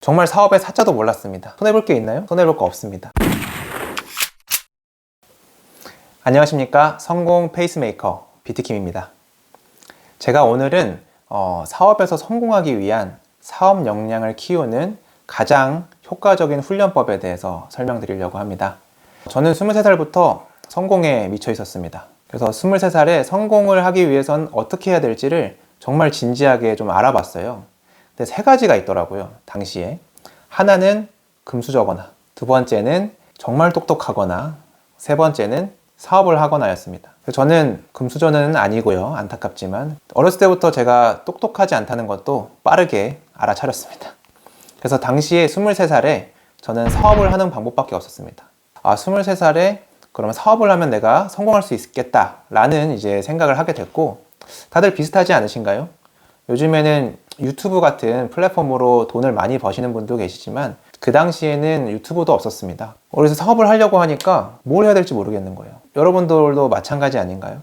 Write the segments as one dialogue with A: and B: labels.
A: 정말 사업의 사자도 몰랐습니다. 손해볼 게 있나요? 손해볼 거 없습니다. 안녕하십니까, 성공 페이스메이커 비트킴입니다. 제가 오늘은 사업에서 성공하기 위한 사업 역량을 키우는 가장 효과적인 훈련법에 대해서 설명드리려고 합니다. 저는 23살부터 성공에 미쳐 있었습니다. 그래서 23살에 성공을 하기 위해선 어떻게 해야 될지를 정말 진지하게 좀 알아봤어요. 근데 세 가지가 있더라고요, 당시에. 하나는 금수저거나, 두 번째는 정말 똑똑하거나, 세 번째는 사업을 하거나였습니다. 저는 금수저는 아니고요, 안타깝지만 어렸을 때부터 제가 똑똑하지 않다는 것도 빠르게 알아차렸습니다. 그래서 당시에 23살에 저는 사업을 하는 방법밖에 없었습니다. 23살에 그러면 사업을 하면 내가 성공할 수 있겠다 라는 이제 생각을 하게 됐고, 다들 비슷하지 않으신가요? 요즘에는 유튜브 같은 플랫폼으로 돈을 많이 버시는 분도 계시지만 그 당시에는 유튜브도 없었습니다. 그래서 사업을 하려고 하니까 뭘 해야 될지 모르겠는 거예요. 여러분들도 마찬가지 아닌가요?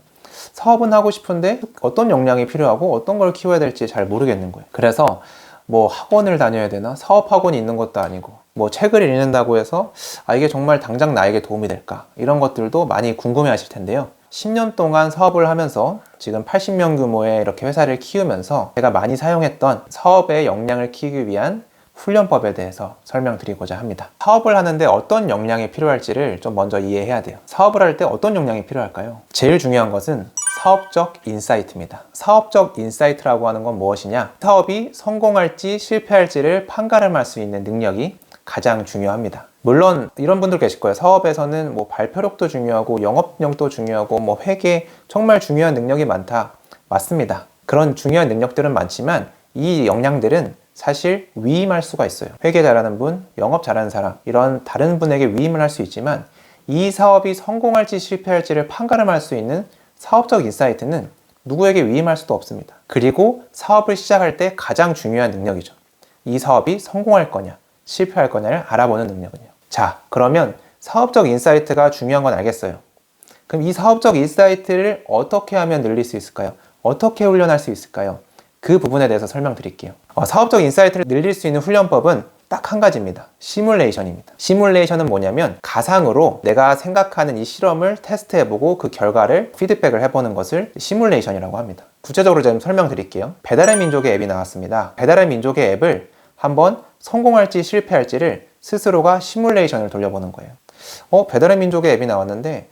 A: 사업은 하고 싶은데 어떤 역량이 필요하고 어떤 걸 키워야 될지 잘 모르겠는 거예요. 그래서 뭐 학원을 다녀야 되나? 사업 학원이 있는 것도 아니고, 뭐 책을 읽는다고 해서 이게 정말 당장 나에게 도움이 될까? 이런 것들도 많이 궁금해 하실 텐데요. 10년 동안 사업을 하면서 지금 80명 규모의 이렇게 회사를 키우면서 제가 많이 사용했던 사업의 역량을 키우기 위한 훈련법에 대해서 설명드리고자 합니다. 사업을 하는데 어떤 역량이 필요할지를 좀 먼저 이해해야 돼요. 사업을 할 때 어떤 역량이 필요할까요? 제일 중요한 것은 사업적 인사이트입니다. 사업적 인사이트라고 하는 건 무엇이냐? 사업이 성공할지 실패할지를 판가름할 수 있는 능력이 가장 중요합니다. 물론 이런 분들 계실 거예요. 사업에서는 뭐 발표력도 중요하고 영업력도 중요하고 뭐 회계, 정말 중요한 능력이 많다. 맞습니다. 그런 중요한 능력들은 많지만 이 역량들은 사실 위임할 수가 있어요. 회계 잘하는 분, 영업 잘하는 사람, 이런 다른 분에게 위임을 할 수 있지만 이 사업이 성공할지 실패할지를 판가름할 수 있는 사업적 인사이트는 누구에게 위임할 수도 없습니다. 그리고 사업을 시작할 때 가장 중요한 능력이죠. 이 사업이 성공할 거냐 실패할 거냐를 알아보는 능력은요. 자, 그러면 사업적 인사이트가 중요한 건 알겠어요. 그럼 이 사업적 인사이트를 어떻게 하면 늘릴 수 있을까요? 어떻게 훈련할 수 있을까요? 그 부분에 대해서 설명드릴게요. 사업적 인사이트를 늘릴 수 있는 훈련법은 딱 한 가지입니다. 시뮬레이션입니다. 시뮬레이션은 뭐냐면 가상으로 내가 생각하는 이 실험을 테스트해보고 그 결과를 피드백을 해보는 것을 시뮬레이션이라고 합니다. 구체적으로 좀 설명드릴게요. 배달의 민족의 앱이 나왔습니다. 배달의 민족의 앱을 한번 성공할지 실패할지를 스스로가 시뮬레이션을 돌려보는 거예요. 배달의 민족의 앱이 나왔는데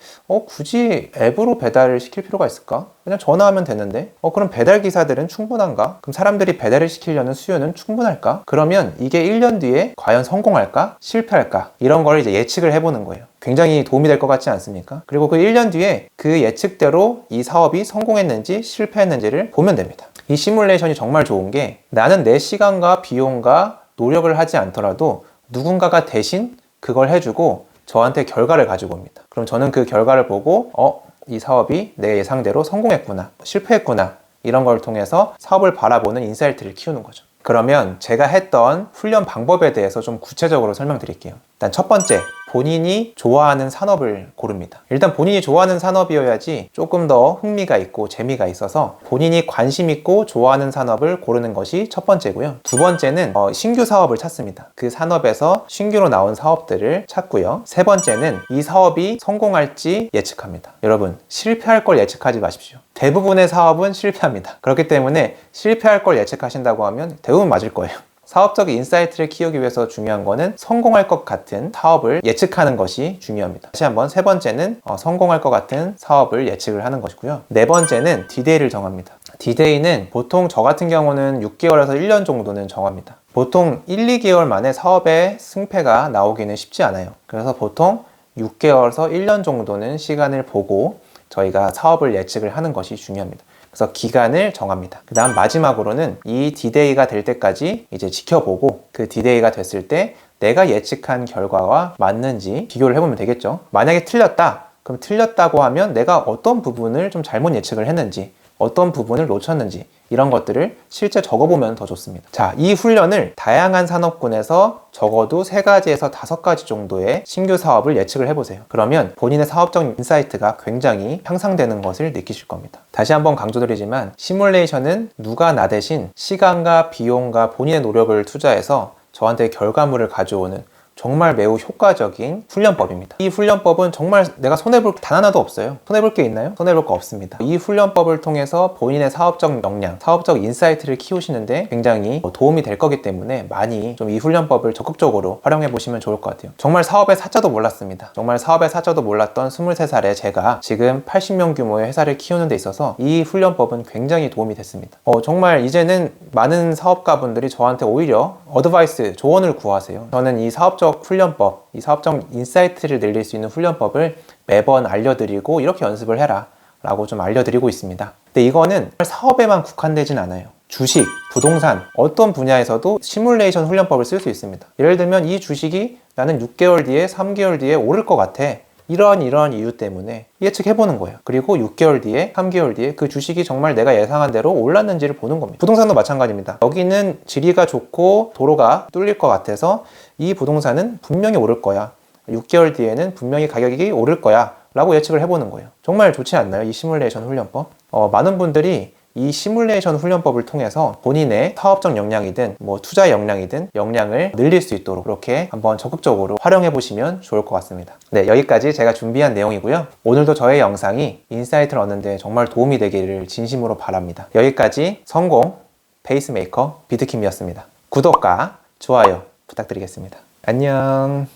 A: 굳이 앱으로 배달을 시킬 필요가 있을까? 그냥 전화하면 되는데 그럼 배달 기사들은 충분한가? 그럼 사람들이 배달을 시키려는 수요는 충분할까? 그러면 이게 1년 뒤에 과연 성공할까? 실패할까? 이런 걸 이제 예측을 해보는 거예요. 굉장히 도움이 될 것 같지 않습니까? 그리고 그 1년 뒤에 그 예측대로 이 사업이 성공했는지 실패했는지를 보면 됩니다. 이 시뮬레이션이 정말 좋은 게 나는 내 시간과 비용과 노력을 하지 않더라도 누군가가 대신 그걸 해주고 저한테 결과를 가지고 옵니다. 그럼 저는 그 결과를 보고 이 사업이 내 예상대로 성공했구나, 실패했구나, 이런 걸 통해서 사업을 바라보는 인사이트를 키우는 거죠. 그러면 제가 했던 훈련 방법에 대해서 좀 구체적으로 설명드릴게요. 일단 첫 번째, 본인이 좋아하는 산업을 고릅니다. 일단 본인이 좋아하는 산업이어야지 조금 더 흥미가 있고 재미가 있어서 본인이 관심 있고 좋아하는 산업을 고르는 것이 첫 번째고요. 두 번째는 신규 사업을 찾습니다. 그 산업에서 신규로 나온 사업들을 찾고요. 세 번째는 이 사업이 성공할지 예측합니다. 여러분, 실패할 걸 예측하지 마십시오. 대부분의 사업은 실패합니다. 그렇기 때문에 실패할 걸 예측하신다고 하면 대부분 맞을 거예요. 사업적 인사이트를 키우기 위해서 중요한 거는 성공할 것 같은 사업을 예측하는 것이 중요합니다. 다시 한번, 세 번째는 성공할 것 같은 사업을 예측을 하는 것이고요. 네 번째는 디데이를 정합니다. 디데이는 보통 저 같은 경우는 6개월에서 1년 정도는 정합니다. 보통 1, 2개월 만에 사업의 승패가 나오기는 쉽지 않아요. 그래서 보통 6개월에서 1년 정도는 시간을 보고 저희가 사업을 예측을 하는 것이 중요합니다. 그래서 기간을 정합니다. 그 다음 마지막으로는 이 디데이가 될 때까지 이제 지켜보고 그 디데이가 됐을 때 내가 예측한 결과와 맞는지 비교를 해보면 되겠죠. 만약에 틀렸다, 그럼 틀렸다고 하면 내가 어떤 부분을 좀 잘못 예측을 했는지, 어떤 부분을 놓쳤는지, 이런 것들을 실제 적어보면 더 좋습니다. 자, 이 훈련을 다양한 산업군에서 적어도 3가지에서 5가지 정도의 신규 사업을 예측을 해보세요. 그러면 본인의 사업적 인사이트가 굉장히 향상되는 것을 느끼실 겁니다. 다시 한번 강조드리지만 시뮬레이션은 누가 나 대신 시간과 비용과 본인의 노력을 투자해서 저한테 결과물을 가져오는 정말 매우 효과적인 훈련법입니다. 이 훈련법은 정말 내가 손해볼 게 단 하나도 없어요. 손해볼 게 있나요? 손해볼 거 없습니다. 이 훈련법을 통해서 본인의 사업적 역량, 사업적 인사이트를 키우시는데 굉장히 도움이 될 거기 때문에 많이 좀 이 훈련법을 적극적으로 활용해 보시면 좋을 것 같아요. 정말 사업의 사자도 몰랐습니다. 정말 사업의 사자도 몰랐던 23살에 제가 지금 80명 규모의 회사를 키우는 데 있어서 이 훈련법은 굉장히 도움이 됐습니다. 정말 이제는 많은 사업가분들이 저한테 오히려 어드바이스, 조언을 구하세요. 저는 이 사업적 훈련법, 이 사업적 인사이트를 늘릴 수 있는 훈련법을 매번 알려드리고 이렇게 연습을 해라 라고 좀 알려드리고 있습니다. 근데 이거는 사업에만 국한되진 않아요. 주식, 부동산, 어떤 분야에서도 시뮬레이션 훈련법을 쓸 수 있습니다. 예를 들면 이 주식이 나는 6개월 뒤에, 3개월 뒤에 오를 것 같아. 이러한 이유 때문에 예측해보는 거예요. 그리고 6개월 뒤에, 3개월 뒤에 그 주식이 정말 내가 예상한 대로 올랐는지를 보는 겁니다. 부동산도 마찬가지입니다. 여기는 지리가 좋고 도로가 뚫릴 것 같아서 이 부동산은 분명히 오를 거야. 6개월 뒤에는 분명히 가격이 오를 거야 라고 예측을 해보는 거예요. 정말 좋지 않나요? 이 시뮬레이션 훈련법? 많은 분들이 이 시뮬레이션 훈련법을 통해서 본인의 사업적 역량이든 투자 역량이든 역량을 늘릴 수 있도록 그렇게 한번 적극적으로 활용해 보시면 좋을 것 같습니다. 네, 여기까지 제가 준비한 내용이고요. 오늘도 저의 영상이 인사이트를 얻는 데 정말 도움이 되기를 진심으로 바랍니다. 여기까지 성공 페이스메이커 비트킴이었습니다. 구독과 좋아요 부탁드리겠습니다. 안녕.